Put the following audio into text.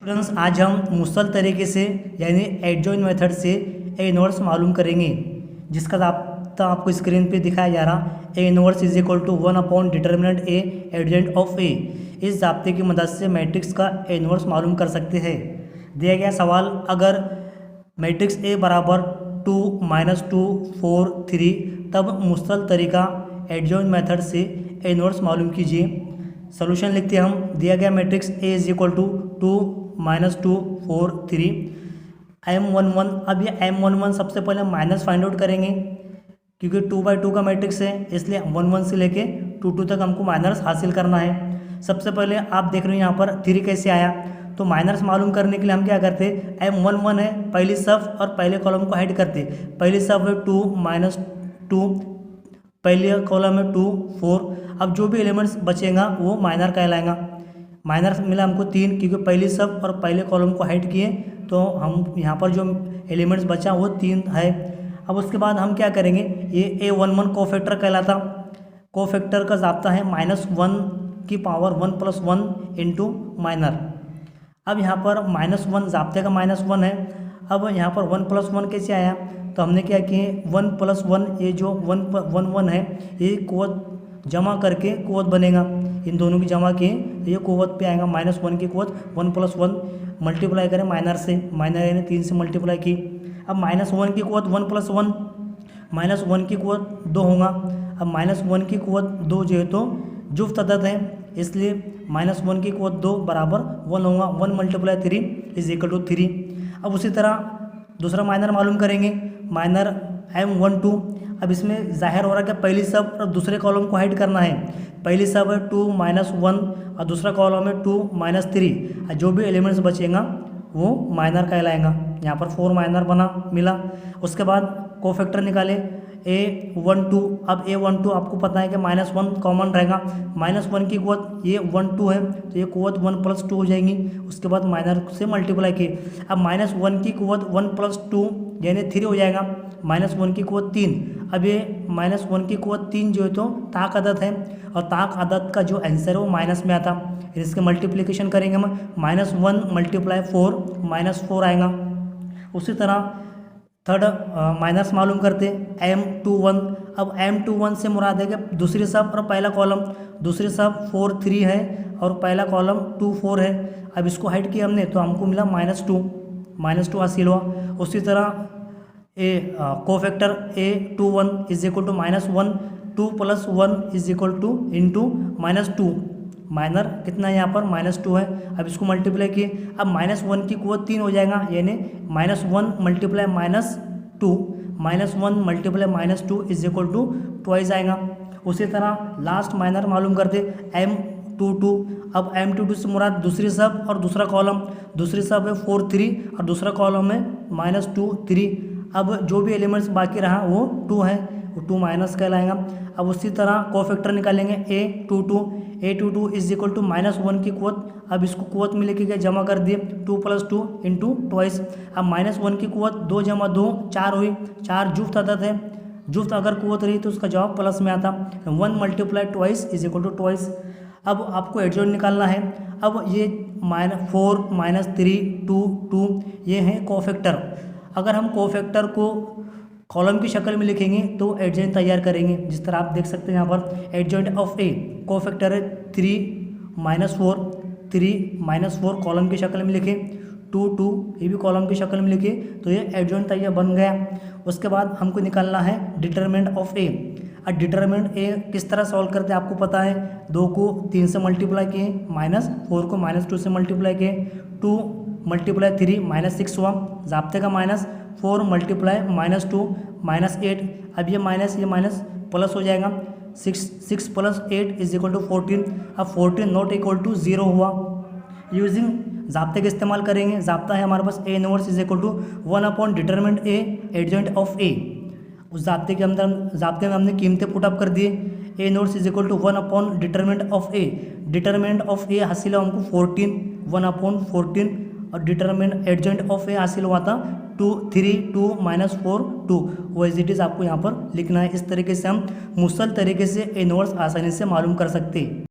Friends, आज हम मुसल तरीके से यानी एडजॉइन मेथड से ए इनवर्स मालूम करेंगे, जिसका राब्ता आपको स्क्रीन पे दिखाया जा रहा। A inverse is equal to 1 determinant A adjoint of A. इस जाब्ते की मदद से मैट्रिक्स का ए इनवर्स मालूम कर सकते हैं। दिया गया सवाल, अगर मैट्रिक्स ए बराबर 2 -2 4 3 तब मुसल तरीका एडजॉइन मेथड से ए इनवर्स मालूम कीजिए। सोल्यूशन लिखते हैं हम। दिया गया matrix A is equal to 2 -2 4 3 M11। अब ये M11 सबसे पहले माइनस फाइंड आउट करेंगे, क्योंकि 2/2 का मैट्रिक्स है, इसलिए 1 से लेके 2 तक हमको माइनस हासिल करना है। सबसे पहले आप देख रहे हो यहाँ पर 3 कैसे आया, तो माइनस मालूम करने के लिए हम क्या करते, M11 है, पहली सब और पहले कॉलम को हाइड करते। पहली सब है 2 -2, पहले कॉलम है 2 4। अब जो भी एलिमेंट्स बचेगा वो माइनर कहलाएगा। माइनर मिला हमको 3, क्योंकि पहली सब और पहले कॉलम को हाइड किए, तो हम यहाँ पर जो एलिमेंट्स बचा वो 3 है। अब उसके बाद हम क्या करेंगे, ये A11 कोफैक्टर कहलाता। कोफैक्टर का जाब्ता है -1 की पावर 1 + 1 इंटू माइनर। अब यहाँ पर -1 जाब्ते का -1 है। अब यहाँ पर 1 + 1 कैसे आया, तो हमने क्या किए 1 + 1, ये जो 1 है ये कुव्वत जमा करके कुव्वत बनेगा। इन दोनों की जमा किए तो ये कुव्वत पे आएगा। -1 की कुव्वत 1 + 1 मल्टीप्लाई करें माइनर से, माइनर यानी 3 से मल्टीप्लाई की। अब -1 की कुव्वत 1 + 1, -1 की कुव्वत 2 होगा। अब -1 की कुव्वत 2 जो है तो जुफ्त अदद है, इसलिए -1 की कुव्वत 2 बराबर 1 होगा। 1 × 3 = 3। अब उसी तरह दूसरा माइनर मालूम करेंगे, माइनर M12। अब इसमें जाहिर हो रहा है कि पहली सब और दूसरे कॉलम को हाइड करना है। पहली सब है 2 -1 और दूसरा कॉलम है 2 -3। जो भी एलिमेंट्स बचेगा वो माइनर कहलाएगा। यहाँ पर 4 माइनर बना मिला। उसके बाद कोफैक्टर निकाले A12। अब A12 आपको पता है कि -1 कॉमन रहेगा। -1 की कुव्वत ये 1 2 है, तो ये कुव्वत 1 + 2 हो जाएगी। उसके बाद माइनर से मल्टीप्लाई की। अब -1 की कुव्वत 1 + 2 यानी 3 हो जाएगा। -1 की कुव्वत 3। अब ये -1 की कुव्वत 3 जो है तो ताक अदद है, और ताक अदद का जो आंसर है वो माइनस में आता। इसके मल्टीप्लिकेशन करेंगे हम, -1 × 4 -4 आएगा। उसी तरह थर्ड माइनस मालूम करते M21। अब M21 से मुराद है कि दूसरी सब और पहला कॉलम, दूसरी सब 4 3 है और पहला कॉलम 2 4 है। अब इसको हाइड किया हमने तो हमको मिला -2 हासिल हुआ। उसी तरह कोफैक्टर A21 = -1, 2 + 1 इंटू -2। माइनर कितना है यहाँ पर -2 है। अब इसको मल्टीप्लाई किए। अब -1 की कुव्वत 3 हो जाएगा, यानी -1 × -2, -1 × -2 = 2 आएगा। उसी तरह लास्ट माइनर मालूम करते M22। अब M22 से मुराद दूसरी सब और दूसरा कॉलम, दूसरी सब है 4 3 और दूसरा कॉलम है -2 3। अब जो भी एलिमेंट्स बाकी रहा वो 2 है, वो 2 माइनस कहलाएगा। अब उसी तरह कोफैक्टर निकालेंगे A22 = -1 की कुव्वत। अब इसको कुव्वत में लेके गए, जमा कर दिए 2 + 2 इंटू 2। अब -1 की कुव्वत 2 × 2 4 हुई। 4 जुफ्त अदद है, जुफ्त अगर कुव्वत रही तो उसका जवाब प्लस में आता। 1 × 2 = 2। अब आपको एडजॉइंट निकालना है। अब ये -4 -3 2 2 ये हैं कोफैक्टर। अगर हम कोफैक्टर को कॉलम की शक्ल में लिखेंगे तो एडजॉइंट तैयार करेंगे, जिस तरह आप देख सकते हैं यहाँ पर एडजॉइंट ऑफ ए। कोफैक्टर है 3 -4 3 -4 कॉलम की शक्ल में लिखे, 2 2 ये भी कॉलम की शक्ल में लिखे, तो ये एडजॉइंट तैयार बन गया। उसके बाद हमको निकालना है डिटरमिनेंट ऑफ ए। अब डिटरमिनेंट ए किस तरह सॉल्व करते हैं आपको पता है। 2 को 3 से मल्टीप्लाई किए, -4 को -2 से मल्टीप्लाई किए, 2 × 3 -6 हुआ। जाब्ते का -4 × -2 -8। अब ये माइनस प्लस हो जाएगा। 6 + 8 = 14। अब 14 नॉट इक्वल टू 0 हुआ। यूजिंग जाब्ते का इस्तेमाल करेंगे। जाब्ता है हमारे पास A inverse = 1 determinant A adjoint of A। उस जाब्ते में हमने कीमतें पुटअप कर दिए। A inverse = 1 determinant of A। Determinant of A हासिल हुआ हमको 14, 1/14, और डिटरमिनेंट एडजॉइंट ऑफ A हासिल हुआ था 2 3 2 -4 2। वो एज इट इज़ आपको यहाँ पर लिखना है। इस तरीके से हम मुसल तरीके से A इनवर्स आसानी से मालूम कर सकते हैं।